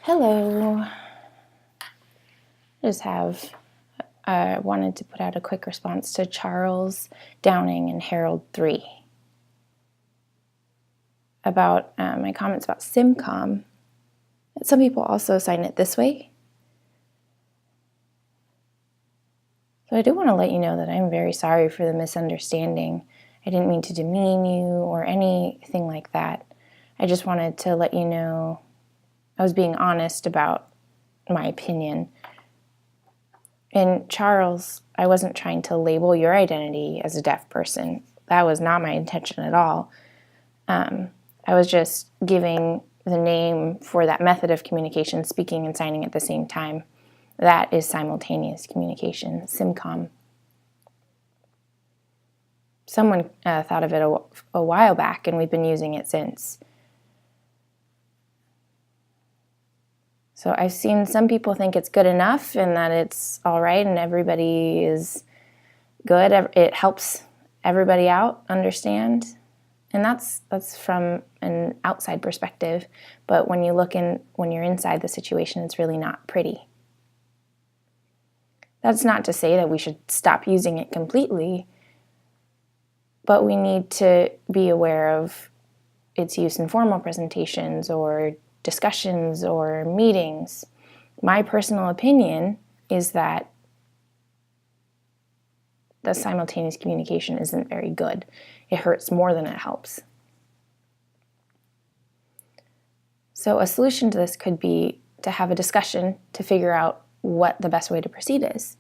Hello. I wanted to put out a quick response to Charles Downing and Harold 3 about my comments about SimCom. Some people also sign it this way. So I do want to let you know that I'm very sorry for the misunderstanding. I didn't mean to demean you or anything like that. I just wanted to let you know I was being honest about my opinion. And Charles, I wasn't trying to label your identity as a deaf person. That was not my intention at all. I was just giving the name for that method of communication, speaking and signing at the same time. That is simultaneous communication, SimCom. Someone thought of it a while back, and we've been using it since. So I've seen some people think it's good enough and that it's all right and everybody is good. It helps everybody out understand. And that's from an outside perspective. But when you're inside the situation, it's really not pretty. That's not to say that we should stop using it completely, but we need to be aware of its use in formal presentations or discussions or meetings. My personal opinion is that the simultaneous communication isn't very good. It hurts more than it helps. So a solution to this could be to have a discussion to figure out what the best way to proceed is.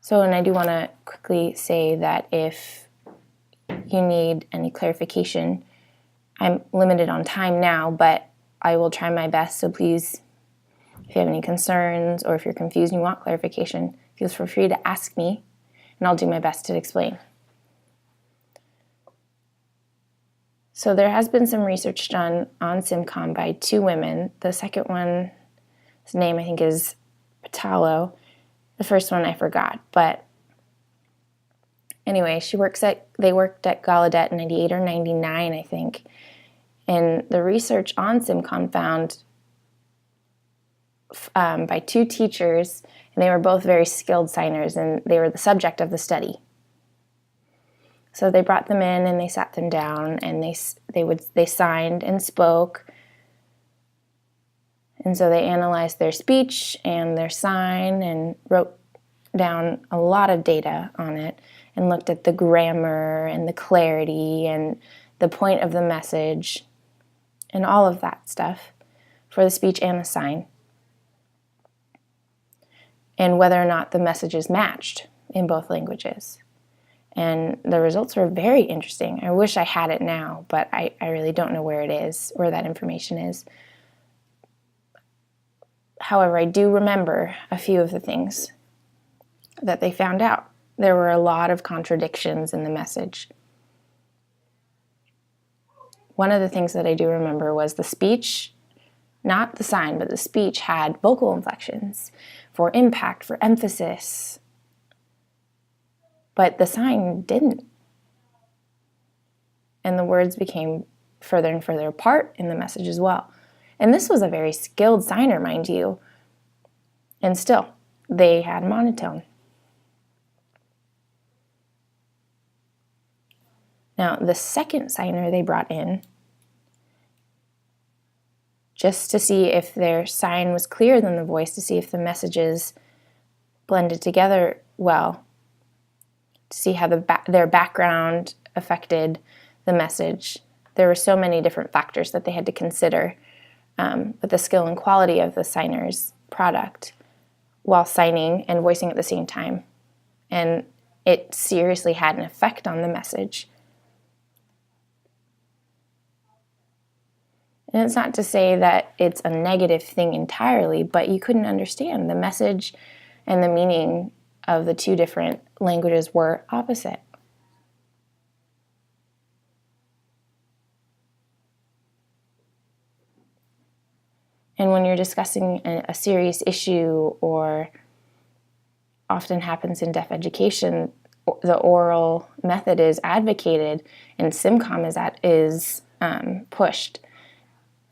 So, and I do want to quickly say that if you need any clarification, I'm limited on time now, but I will try my best. So please, if you have any concerns or if you're confused and you want clarification, feel free to ask me, and I'll do my best to explain. So there has been some research done on SimCom by two women. The second one's name, I think, is Patalo. The first one I forgot, but anyway, they worked at Gallaudet in 98 or 99, I think. And the research on SimCom found by two teachers, and they were both very skilled signers, and they were the subject of the study. So they brought them in and they sat them down, and they signed and spoke. And so they analyzed their speech and their sign and wrote down a lot of data on it and looked at the grammar and the clarity and the point of the message and all of that stuff for the speech and the sign, and whether or not the messages matched in both languages. And the results were very interesting. I wish I had it now, but I really don't know where it is, where that information is. However, I do remember a few of the things that they found out. There were a lot of contradictions in the message. One of the things that I do remember was the speech, not the sign, but the speech had vocal inflections for impact, for emphasis, but the sign didn't. And the words became further and further apart in the message as well. And this was a very skilled signer, mind you. And still, they had monotone. Now, the second signer they brought in, just to see if their sign was clearer than the voice, to see if the messages blended together well, to see how their background affected the message. There were so many different factors that they had to consider with the skill and quality of the signer's product while signing and voicing at the same time. And it seriously had an effect on the message. And it's not to say that it's a negative thing entirely, but you couldn't understand. The message and the meaning of the two different languages were opposite. And when you're discussing a serious issue, or often happens in deaf education, the oral method is advocated and SimCom is pushed.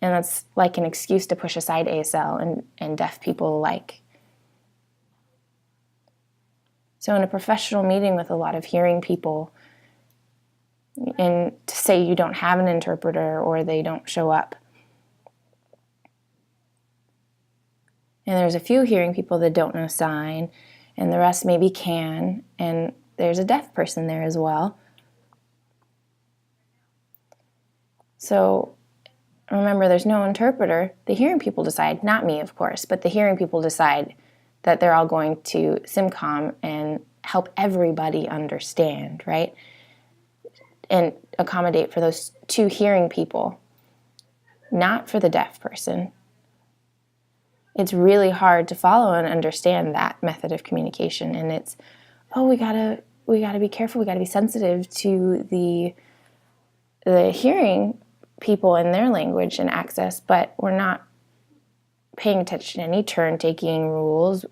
And that's like an excuse to push aside ASL and deaf people alike. So in a professional meeting with a lot of hearing people, and to say you don't have an interpreter or they don't show up, and there's a few hearing people that don't know sign, and the rest maybe can, and there's a deaf person there as well. So remember, there's no interpreter. The hearing people decide, not me, of course, but the hearing people decide that they're all going to SimCom and help everybody understand, right? And accommodate for those two hearing people, not for the deaf person. It's really hard to follow and understand that method of communication, and it's, oh, we gotta be careful, we gotta be sensitive to the hearing people in their language and access, but we're not paying attention to any turn-taking rules.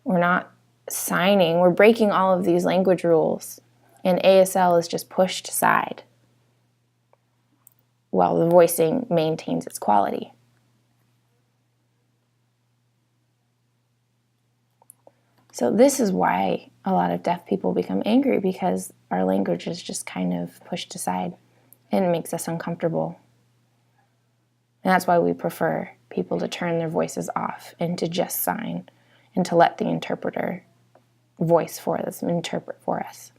We're not signing. We're breaking all of these language rules, and ASL is just pushed aside while the voicing maintains its quality. So this is why a lot of deaf people become angry, because our language is just kind of pushed aside and it makes us uncomfortable. And that's why we prefer people to turn their voices off and to just sign and to let the interpreter voice for us, interpret for us.